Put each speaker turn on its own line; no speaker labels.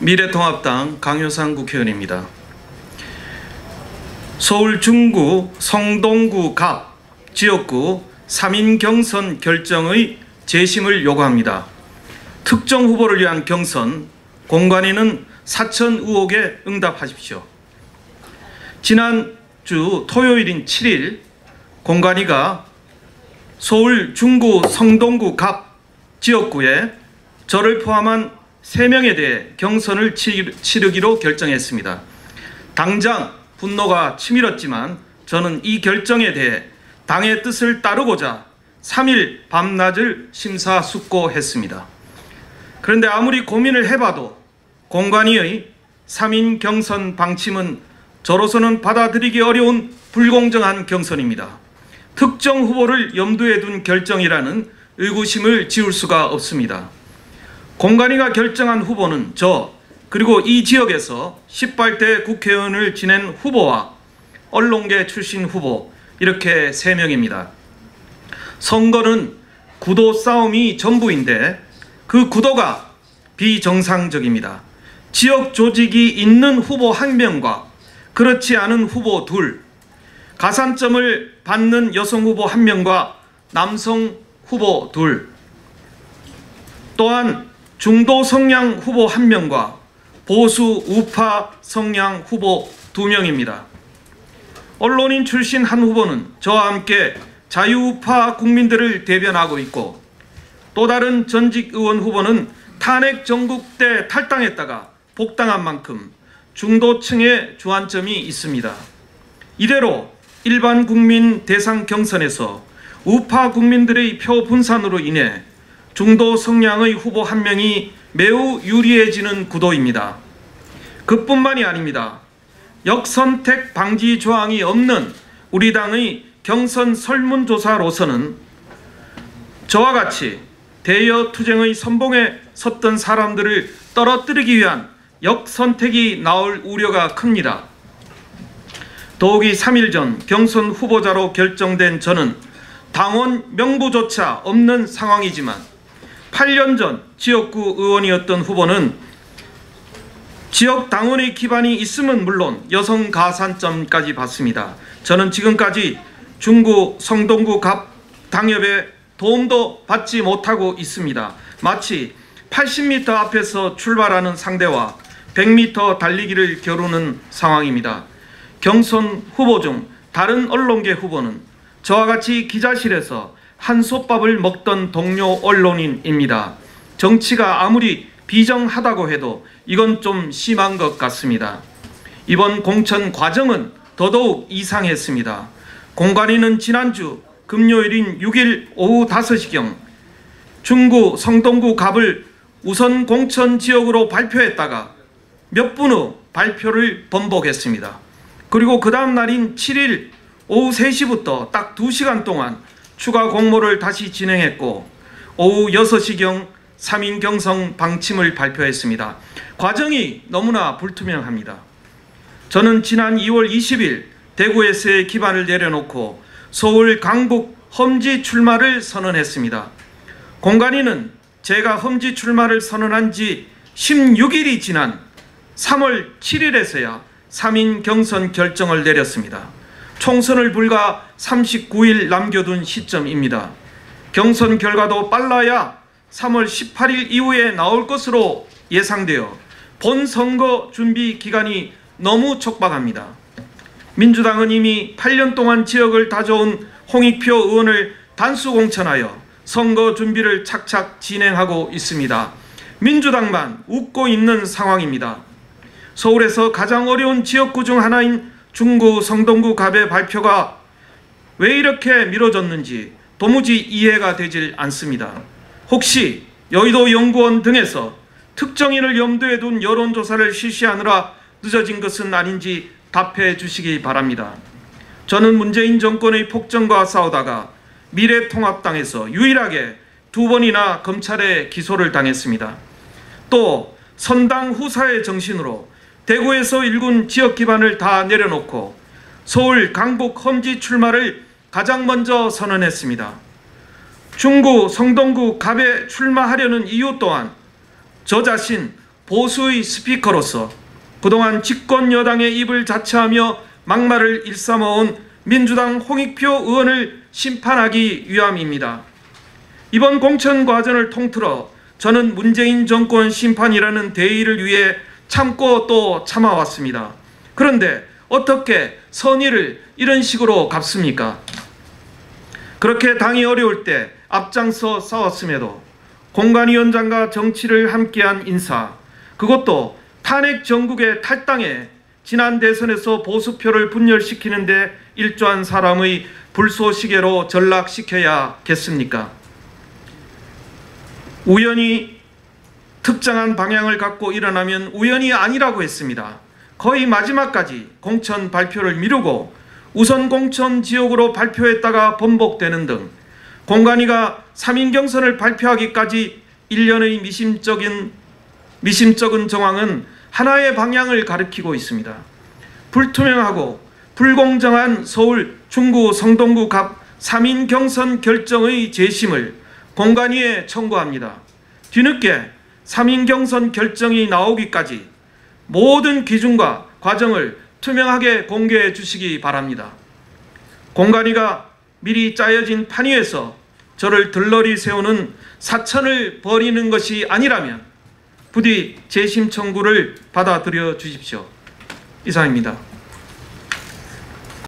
미래통합당 강효상 국회의원입니다. 서울 중구 성동구 갑 지역구 3인 경선 결정의 재심을 요구합니다. 특정 후보를 위한 경선, 공관위는 사천 의혹에 응답하십시오. 지난주 토요일인 7일 공관위가 서울 중구 성동구 갑 지역구에 저를 포함한 3명에 대해 경선을 치르기로 결정했습니다. 당장 분노가 치밀었지만 저는 이 결정에 대해 당의 뜻을 따르고자 3일 밤낮을 심사숙고했습니다. 그런데 아무리 고민을 해봐도 공관위의 3인 경선 방침은 저로서는 받아들이기 어려운 불공정한 경선입니다. 특정 후보를 염두에 둔 결정이라는 의구심을 지울 수가 없습니다. 공관위가 결정한 후보는 저, 그리고 이 지역에서 18대 국회의원을 지낸 후보와 언론계 출신 후보, 이렇게 3명입니다. 선거는 구도 싸움이 전부인데 그 구도가 비정상적입니다. 지역 조직이 있는 후보 1명과 그렇지 않은 후보 2, 가산점을 받는 여성 후보 1명과 남성 후보 2, 또한 중도 성향 후보 1명과 보수 우파 성향 후보 2명입니다. 언론인 출신 한 후보는 저와 함께 자유우파 국민들을 대변하고 있고, 또 다른 전직 의원 후보는 탄핵 정국 때 탈당했다가 복당한 만큼 중도층의 주안점이 있습니다. 이대로 일반 국민 대상 경선에서 우파 국민들의 표 분산으로 인해 중도 성향의 후보 1명이 매우 유리해지는 구도입니다. 그뿐만이 아닙니다. 역선택 방지 조항이 없는 우리 당의 경선 설문조사로서는 저와 같이 대여 투쟁의 선봉에 섰던 사람들을 떨어뜨리기 위한 역선택이 나올 우려가 큽니다. 더욱이 3일 전 경선 후보자로 결정된 저는 당원 명부조차 없는 상황이지만 8년 전 지역구 의원이었던 후보는 지역 당원의 기반이 있음은 물론 여성 가산점까지 받습니다. 저는 지금까지 중구 성동구 갑 당협에 도움도 받지 못하고 있습니다. 마치 80m 앞에서 출발하는 상대와 100m 달리기를 겨루는 상황입니다. 경선 후보 중 다른 언론계 후보는 저와 같이 기자실에서 한솥밥을 먹던 동료 언론인입니다. 정치가 아무리 비정하다고 해도 이건 좀 심한 것 같습니다. 이번 공천 과정은 더더욱 이상했습니다. 공관위는 지난주 금요일인 6일 오후 5시경 중구 성동구 갑을 우선 공천 지역으로 발표했다가 몇 분 후 발표를 번복했습니다. 그리고 그 다음 날인 7일 오후 3시부터 딱 2시간 동안 추가 공모를 다시 진행했고 오후 6시경 3인 경선 방침을 발표했습니다. 과정이 너무나 불투명합니다. 저는 지난 2월 20일 대구에서의 기반을 내려놓고 서울 강북 험지 출마를 선언했습니다. 공관위는 제가 험지 출마를 선언한 지 16일이 지난 3월 7일에서야 3인 경선 결정을 내렸습니다. 총선을 불과 39일 남겨둔 시점입니다. 경선 결과도 빨라야 3월 18일 이후에 나올 것으로 예상되어 본선거 준비 기간이 너무 촉박합니다. 민주당은 이미 8년 동안 지역을 다져온 홍익표 의원을 단수 공천하여 선거 준비를 착착 진행하고 있습니다. 민주당만 웃고 있는 상황입니다. 서울에서 가장 어려운 지역구 중 하나인 중구 성동구 갑의 발표가 왜 이렇게 미뤄졌는지 도무지 이해가 되질 않습니다. 혹시 여의도 연구원 등에서 특정인을 염두에 둔 여론조사를 실시하느라 늦어진 것은 아닌지 답해 주시기 바랍니다. 저는 문재인 정권의 폭정과 싸우다가 미래통합당에서 유일하게 2번이나 검찰에 기소를 당했습니다. 또 선당 후사의 정신으로 대구에서 일군 지역 기반을 다 내려놓고 서울 강북 험지 출마를 가장 먼저 선언했습니다. 중구 성동구 갑에 출마하려는 이유 또한 저 자신 보수의 스피커로서 그동안 집권 여당의 입을 자처하며 막말을 일삼아온 민주당 홍익표 의원을 심판하기 위함입니다. 이번 공천 과정을 통틀어 저는 문재인 정권 심판이라는 대의를 위해 참고 또 참아왔습니다. 그런데 어떻게 선의를 이런 식으로 갚습니까? 그렇게 당이 어려울 때 앞장서 싸웠음에도 공관위원장과 정치를 함께한 인사, 그것도 탄핵 정국의 탈당에 지난 대선에서 보수표를 분열시키는 데 일조한 사람의 불쏘시개로 전락시켜야겠습니까? 우연히 특정한 방향을 갖고 일어나면 우연이 아니라고 했습니다. 거의 마지막까지 공천 발표를 미루고 우선 공천 지역으로 발표했다가 번복되는 등 공관위가 3인 경선을 발표하기까지 1년의 미심쩍은 정황은 하나의 방향을 가리키고 있습니다. 불투명하고 불공정한 서울 중구 성동구 갑 3인 경선 결정의 재심을 공관위에 청구합니다. 뒤늦게 3인 경선 결정이 나오기까지 모든 기준과 과정을 투명하게 공개해 주시기 바랍니다. 공관위가 미리 짜여진 판 위에서 저를 들러리 세우는 사천을 벌이는 것이 아니라면 부디 재심 청구를 받아들여 주십시오. 이상입니다.